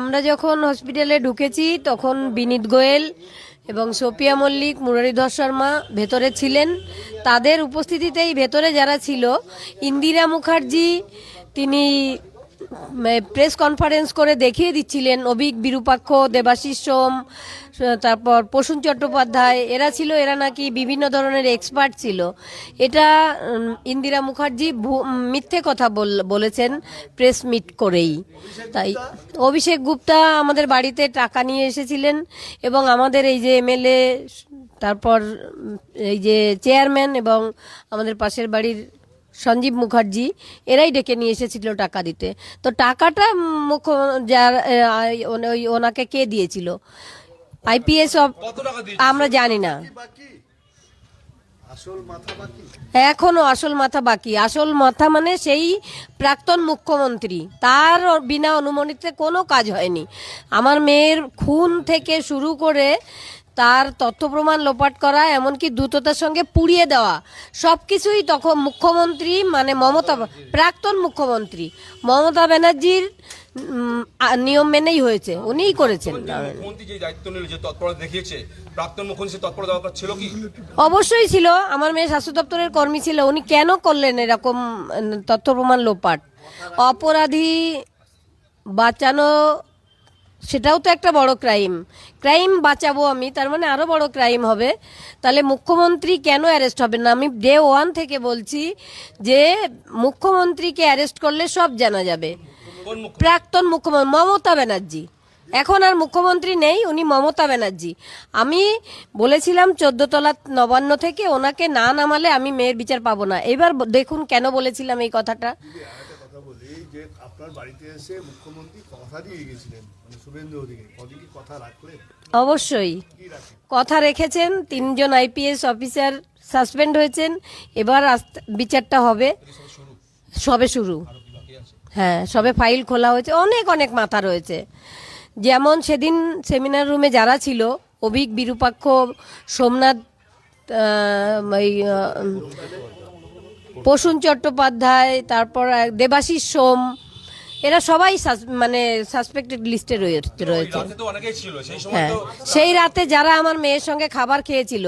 আমরা যখন হসপিটালে ঢুকেছি তখন বিনীত গোয়েল এবং সোপিয়া মল্লিক, মুরারীধর শর্মা ভেতরে ছিলেন। তাদের উপস্থিতিতেই ভেতরে যারা ছিল, ইন্দিরা মুখার্জি তিনি প্রেস কনফারেন্স করে দেখিয়ে দিচ্ছিলেন, অভিক বিরূপাক্ষ, দেবাশিস সোম, তারপর প্রসূন চট্টোপাধ্যায়, এরা ছিল, এরা নাকি বিভিন্ন ধরনের এক্সপার্ট ছিল। এটা ইন্দিরা মুখার্জি মিথ্যে কথা বলেছেন প্রেস মিট করেই। তাই অভিষেক গুপ্তা আমাদের বাড়িতে টাকা নিয়ে এসেছিলেন এবং আমাদের এই যে এমএলএ, তারপর এই যে চেয়ারম্যান এবং আমাদের পাশের বাড়ির সঞ্জীব মুখার্জি, এরাই ডেকে নিয়ে এসেছিল টাকা দিতে। তো টাকাটা যার ওনাকে কে দিয়েছিল, আইপিএস আমরা জানি না, এখনো আসল মাথা বাকি। আসল মাথা মানে সেই প্রাক্তন মুখ্যমন্ত্রী, তার বিনা অনুমতিতে কোনো কাজ হয়নি। আমার মেয়ের খুন থেকে শুরু করে তার তথ্য প্রমাণ লোপাট করা, এমনকি দ্রুততার সঙ্গে পুড়িয়ে দেওয়া, সব কিছুই তখন মুখ্যমন্ত্রী মানে প্রাক্তন মুখ্যমন্ত্রী মমতা ব্যানার্জির নিয়ম মেনেই হয়েছে, উনিই করেছেন। অবশ্যই ছিল, আমার মেয়ে স্বাস্থ্য দপ্তরের কর্মী ছিল। উনি কেন করলেন এরকম তথ্য প্রমাণ লোপাট? অপরাধী বাঁচানো, সেটাও তো একটা বড় ক্রাইম বাঁচাবো আমি, তার মানে আরো বড় ক্রাইম হবে। তাহলে মুখ্যমন্ত্রী কেন অ্যারেস্ট হবেন না? আমি ডে 1 থেকে বলছি যে মুখ্যমন্ত্রীকে অ্যারেস্ট করলে সব জানা যাবে। প্রাক্তন মুখ্যমন্ত্রী মমতা ব্যানার্জি, এখন আর মুখ্যমন্ত্রী নেই, উনি মমতা ব্যানার্জি। আমি বলেছিলাম 14 তলা নবান্ন থেকে ওনাকে না নামালে আমি মেয়ের বিচার পাবো না। এবার দেখুন কেন বলেছিলাম এই কথাটা। অবশ্যই কথা রেখেছেন। 3 জন আইপিএস অফিসার সাসপেন্ড হয়েছেন। এবার বিচারটা হবে, সবে শুরু। হ্যাঁ, সবে ফাইল খোলা হয়েছে, অনেক অনেক মাথা রয়েছে। যেমন সেদিন সেমিনার রুমে যারা ছিল, অভিক বিরূপাক্ষ, সোমনাথ, প্রসূন চট্টোপাধ্যায়, তারপর দেবাশিস সোম, এরা সবাই মানে সাসপেক্টেড লিস্টে রয়েছে। হ্যাঁ, সেই রাতে যারা আমার মেয়ের সঙ্গে খাবার খেয়েছিল,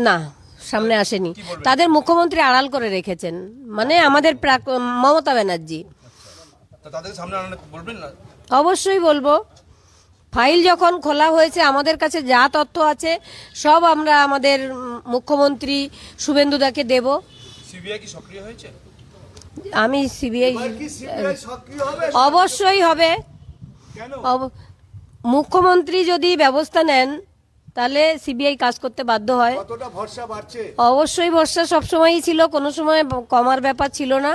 না সামনে আসেনি, তাদের মুখ্যমন্ত্রী আড়াল করে রেখেছেন, মানে আমাদের মমতা ব্যানার্জি। অবশ্যই বলবো। ফাইল যখন খোলা হয়েছে, আমাদের কাছে যা তথ্য আছে সব আমরা আমাদের মুখ্যমন্ত্রী শুভেন্দুদাকে দেব। আমি সিবিআই অবশ্যই হবে। মুখ্যমন্ত্রী যদি ব্যবস্থা নেন তাহলে সিবিআই কাজ করতে বাধ্য হয়। অবশ্যই ভরসা সবসময়ই ছিল, কোনো সময় কমার ব্যাপার ছিল না।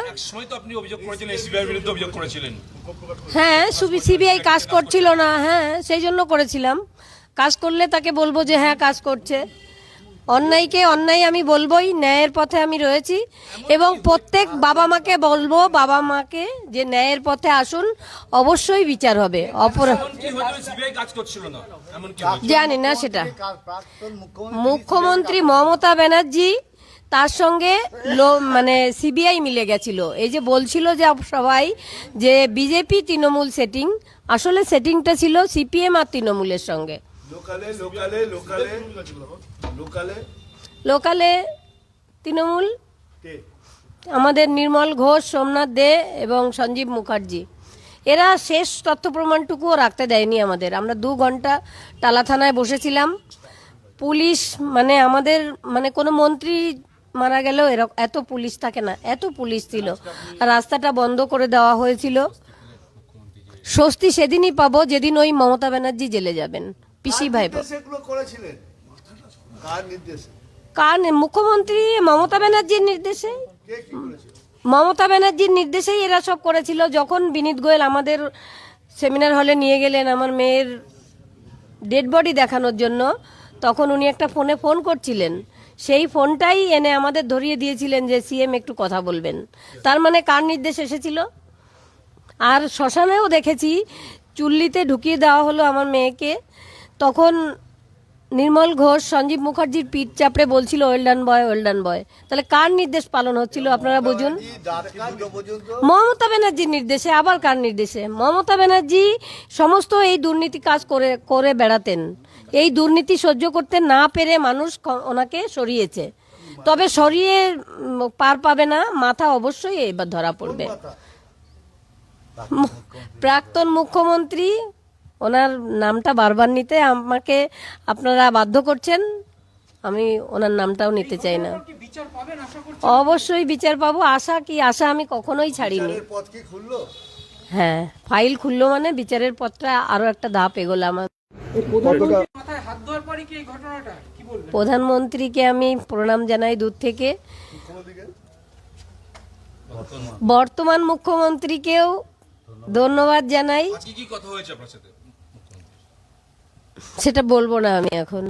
হ্যাঁ, সিবিআই কাজ করছিল না, হ্যাঁ সেই জন্য করেছিলাম। কাজ করলে তাকে বলবো যে হ্যাঁ কাজ করছে। অন্যায়কে অন্যায় আমি বলবোই, ন্যায়ের পথে আমি রয়েছি এবং প্রত্যেক বাবা মাকে বলবো, বাবা মাকে যে ন্যায়ের পথে আসুন, অবশ্যই বিচার হবে। জানি না সেটা। মুখ্যমন্ত্রী মমতা ব্যানার্জি, তার সঙ্গে মানে সিবিআই মিলে গেছিল। এই যে বলছিল যে সবাই যে বিজেপি তৃণমূল সেটিং, আসলে সেটিংটা ছিল সিপিএম আর তৃণমূলের সঙ্গে। লোকালে তৃণমূল, আমাদের নির্মল ঘোষ, সোমনাথ দে এবং সঞ্জীব মুখার্জি, এরা শেষ তথ্য প্রমাণটুকুও রাখতে দেয়নি আমাদের। আমরা 2 ঘন্টা টালা থানায় বসেছিলাম। পুলিশ মানে আমাদের মানে কোনো মন্ত্রী মারা গেলেও এত পুলিশ থাকে না, এত পুলিশ ছিল। রাস্তাটা বন্ধ করে দেওয়া হয়েছিল। স্বস্তি সেদিনই পাবো যেদিন ওই মমতা ব্যানার্জি জেলে যাবেন। পিসি ভাইপো কার? মুখ্যমন্ত্রী মমতা ব্যানার্জির নির্দেশে, মমতা ব্যানার্জির নির্দেশেই এরা সব করেছিল। যখন বিনীত গোয়েল আমাদের সেমিনার হলে নিয়ে গেলেন আমার মেয়ের ডেড বডি দেখানোর জন্য, তখন উনি একটা ফোন করছিলেন। সেই ফোনটাই এনে আমাদের ধরিয়ে দিয়েছিলেন যে সিএম একটু কথা বলবেন। তার মানে কার নির্দেশ এসেছিল? আর শ্মশানেও দেখেছি, চুল্লিতে ঢুকিয়ে দেওয়া হলো আমার মেয়েকে। তখন নির্মল ঘোষ সঞ্জীব মুখার্জির পিঠ চাপড়ে বলছিল ওয়েলডান বয় ওয়েলডান বয়, তাহলে কার নির্দেশ পালন হচ্ছিল আপনারা বুঝুন। মমতা ব্যানার্জির নির্দেশে। আবার কার নির্দেশে? মমতা ব্যানার্জি সমস্ত এই দুর্নীতি কাজ করে করে বেড়াতেন। এই দুর্নীতি সহ্য করতে না পেরে মানুষ ওনাকে সরিয়েছে। তবে সরিয়ে পার পাবে না, মাথা অবশ্যই এবার ধরা পড়বে। প্রাক্তন মুখ্যমন্ত্রী, ওনার নামটা বারবার নিতে আমাকে আপনারা বাধ্য করছেন, আমি ওনার নামটাও নিতে চাই না। অবশ্যই বিচার পাবো, আশা কি আশা আমি কখনোই ছাড়িনি। হ্যাঁ, ফাইল খুললো মানে বিচারের পথটা আরো একটা ধাপ এগোলো আমার। প্রধানমন্ত্রীকে আমি প্রণাম জানাই দূর থেকে, বর্তমান মুখ্যমন্ত্রীকেও ধন্যবাদ জানাই। সেটা বলবো না আমি এখন।